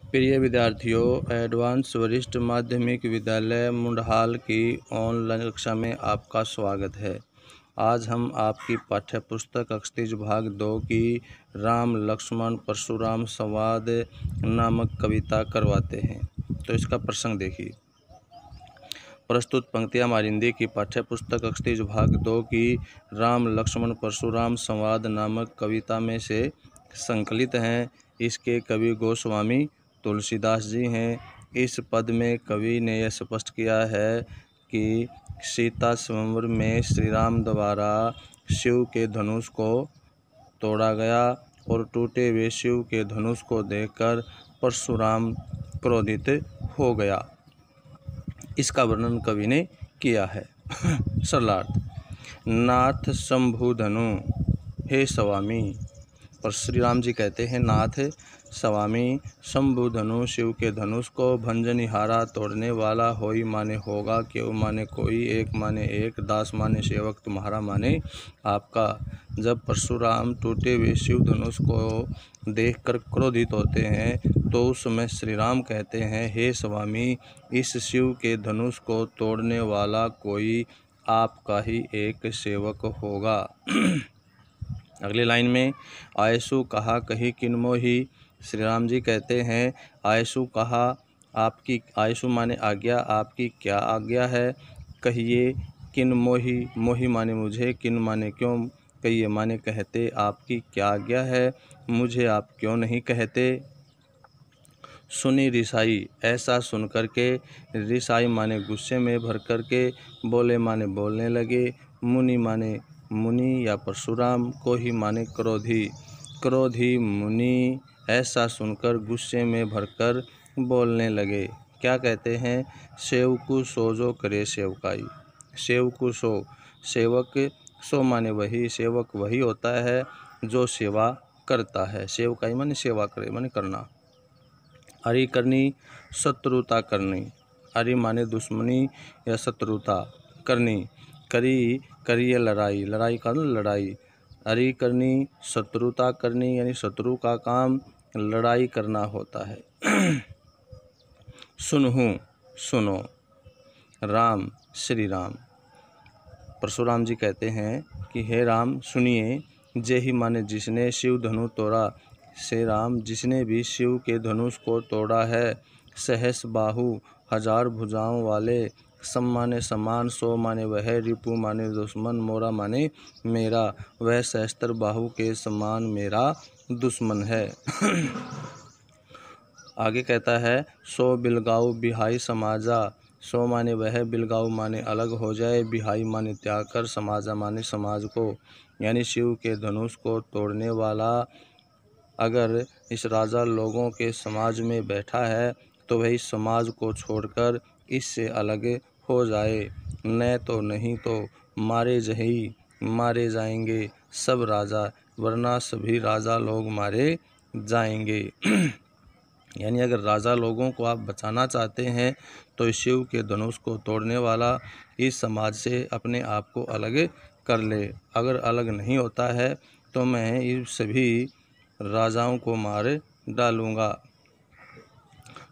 प्रिय विद्यार्थियों, एडवांस वरिष्ठ माध्यमिक विद्यालय मुंडहाल की ऑनलाइन कक्षा में आपका स्वागत है। आज हम आपकी पाठ्य पुस्तक अक्षतिज भाग 2 की राम लक्ष्मण परशुराम संवाद नामक कविता करवाते हैं। तो इसका प्रसंग देखिए। प्रस्तुत पंक्तियाँ हमारी हिंदी की पाठ्य पुस्तक अक्षतिज भाग 2 की राम लक्ष्मण परशुराम संवाद नामक कविता में से संकलित हैं। इसके कवि गोस्वामी तुलसीदास जी हैं। इस पद में कवि ने यह स्पष्ट किया है कि सीता स्वयंवर में श्री राम द्वारा शिव के धनुष को तोड़ा गया और टूटे हुए शिव के धनुष को देखकर परशुराम क्रोधित हो गया। इसका वर्णन कवि ने किया है। सरलार्थ। नाथ शंभु धनु हे स्वामी। पर श्री राम जी कहते हैं, नाथ स्वामी शंभु धनु शिव के धनुष को भंजनिहारा तोड़ने वाला होई माने होगा, क्यों माने कोई, एक माने एक, दास माने सेवक तुम्हारा माने आपका। जब परशुराम टूटे हुए शिव धनुष को देखकर क्रोधित होते हैं तो उस समय श्री राम कहते हैं, हे स्वामी, इस शिव के धनुष को तोड़ने वाला कोई आपका ही एक सेवक होगा। अगली लाइन में आयसु कहा कही किन मोही। श्री राम जी कहते हैं, आयसु कहा, आपकी, आयसु माने आज्ञा, आपकी क्या आज्ञा है, कहिए, किन मोही, मोही माने मुझे, किन माने क्यों, कहिए माने कहते, आपकी क्या आज्ञा है, मुझे आप क्यों नहीं कहते। सुनी रिसाई, ऐसा सुन करके, रिसाई माने गुस्से में भर करके, बोले माने बोलने लगे, मुनि माने मुनि या परशुराम, को ही माने क्रोधी, क्रोधी मुनि ऐसा सुनकर गुस्से में भरकर बोलने लगे। क्या कहते हैं, सेवकु सो जो करे सेवकाई। सेवकु सो, सेवक, सो माने वही, सेवक वही होता है जो सेवा करता है। सेवकाई माने सेवा करे, माने करना। अरि करनी, शत्रुता करनी। अरि माने दुश्मनी या शत्रुता करनी। करी, करिए लड़ाई, लड़ाई का लड़ाई। अरि करनी, शत्रुता करनी, यानी शत्रु का काम लड़ाई करना होता है। सुनहु, सुनो। राम, श्री राम। परशुराम जी कहते हैं कि हे राम सुनिए, जेहि माने जिसने शिव धनु तोड़ा, से राम जिसने भी शिव के धनुष को तोड़ा है, सहस बाहु हजार भुजाओं वाले, सम माने समान, सो माने वह, रिपु माने दुश्मन, मोरा माने मेरा, वह सहस्त्र बाहु के समान मेरा दुश्मन है। आगे कहता है, सो बिलगाऊ बिहाई समाजा। सो माने वह, बिलगाऊ माने अलग हो जाए, बिहाई माने त्याग कर, समाजा माने समाज को, यानी शिव के धनुष को तोड़ने वाला अगर इस राजा लोगों के समाज में बैठा है तो वही समाज को छोड़कर इससे अलग हो जाए, न तो नहीं तो मारे जही मारे जाएंगे सब राजा, वरना सभी राजा लोग मारे जाएंगे। यानी अगर राजा लोगों को आप बचाना चाहते हैं तो शिव के धनुष को तोड़ने वाला इस समाज से अपने आप को अलग कर ले। अगर अलग नहीं होता है तो मैं इन सभी राजाओं को मार डालूंगा।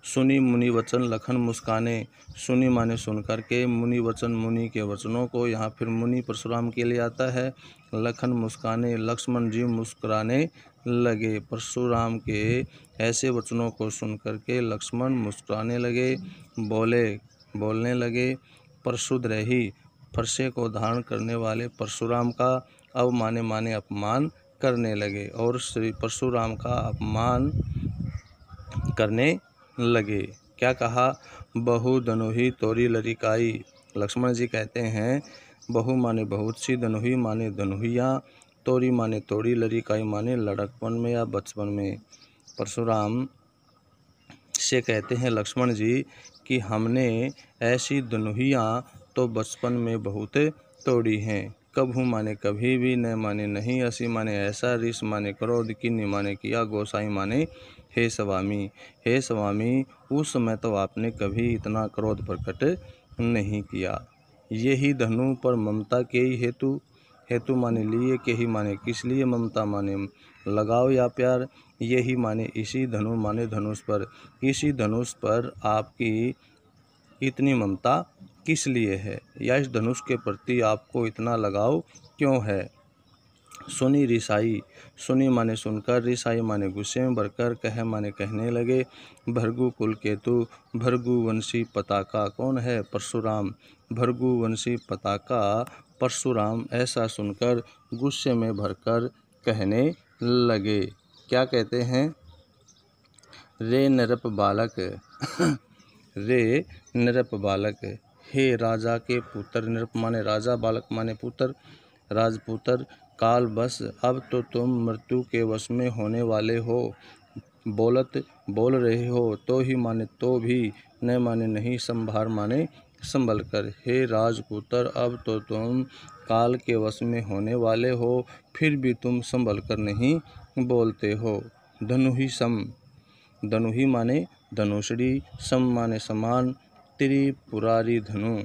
सुनी मुनि वचन लखन मुस्काने। सुनी माने सुन करके, मुनि वचन मुनि के वचनों को, यहाँ फिर मुनि परशुराम के लिए आता है। लखन मुस्काने, लक्ष्मण जी मुस्कुराने लगे। परशुराम के ऐसे वचनों को सुन करके लक्ष्मण मुस्कुराने लगे, बोलने लगे। परशुद रही, फरसे को धारण करने वाले परशुराम का अब माने अपमान करने लगे और श्री परशुराम का अपमान करने लगे। क्या कहा, बहु धनुही तोरी लरिकाई। लक्ष्मण जी कहते हैं, बहु माने बहुत सी, धनुही माने धनुहिया, तोरी माने तोड़ी, लरिकाई माने लड़कपन में या बचपन में। परशुराम से कहते हैं लक्ष्मण जी कि हमने ऐसी धनुहियाँ तो बचपन में बहुत तोड़ी हैं। कभू माने कभी भी, न माने नहीं, असी माने ऐसा, रिस माने क्रोध, किन्नी माने किया, गोसाई माने हे स्वामी। हे स्वामी, उस समय तो आपने कभी इतना क्रोध प्रकट नहीं किया। यही धनु पर ममता के ही हेतु, हेतु माने लिए, के ही माने किस लिए, ममता माने लगाव या प्यार, यही माने इसी, धनु माने धनुष पर। इसी धनुष पर आपकी इतनी ममता किस लिए है, या इस धनुष के प्रति आपको इतना लगाव क्यों है। सुनी रिसाई, सुनी माने सुनकर, रिसाई माने गुस्से में भरकर, कह माने कहने लगे। भृगु कुल केतु, भृगु वंशी पताका कौन है, परशुराम। भृगु वंशी पताका परशुराम ऐसा सुनकर गुस्से में भरकर कहने लगे। क्या कहते हैं, रे नृप बालक रे नृप बालक, हे राजा के पुत्र। नृप माने राजा, बालक माने पुत्र, राजपुत्र। काल बस अब तो तुम मृत्यु के वश में होने वाले हो। बोलत बोल रहे हो, तो ही माने तो भी, न माने नहीं, संभार माने संभल कर। हे राजपुत्र, अब तो तुम काल के वश में होने वाले हो, फिर भी तुम संभल कर नहीं बोलते हो। धनुहि सम, धनुहि माने धनुषड़ी, सम माने समान, त्रिपुरारी धनु,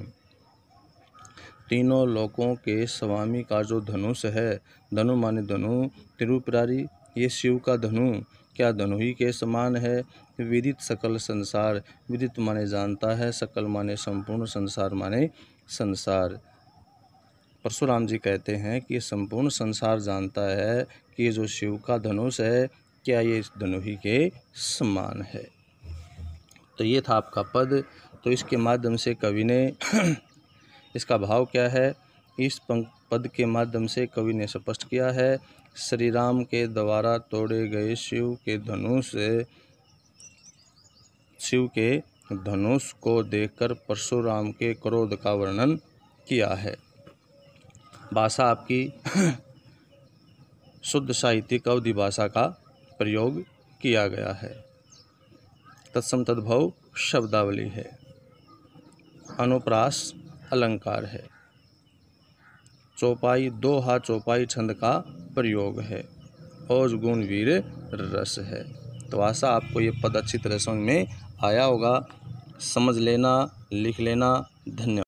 तीनों लोकों के स्वामी का जो धनुष है। धनु माने धनु, त्रिपुरारी, ये शिव का धनु क्या धनुहि के समान है। विदित सकल संसार, विदित माने जानता है, सकल माने संपूर्ण, संसार माने संसार। परशुराम जी कहते हैं कि संपूर्ण संसार जानता है कि ये जो शिव का धनुष है, क्या ये इस धनुहि के समान है। तो ये था आपका पद। तो इसके माध्यम से कवि ने इसका भाव क्या है, इस पद के माध्यम से कवि ने स्पष्ट किया है, श्री राम के द्वारा तोड़े गए शिव के धनुष को देखकर परशुराम के क्रोध का वर्णन किया है। भाषा आपकी शुद्ध साहित्यिक अवधि भाषा का प्रयोग किया गया है। तत्सम तद्भव शब्दावली है, अनुप्रास अलंकार है, चौपाई दोहा चौपाई छंद का प्रयोग है, ओज गुण वीर रस है। तो आशा आपको ये पद अच्छी तरह समझ में आया होगा। समझ लेना, लिख लेना। धन्यवाद।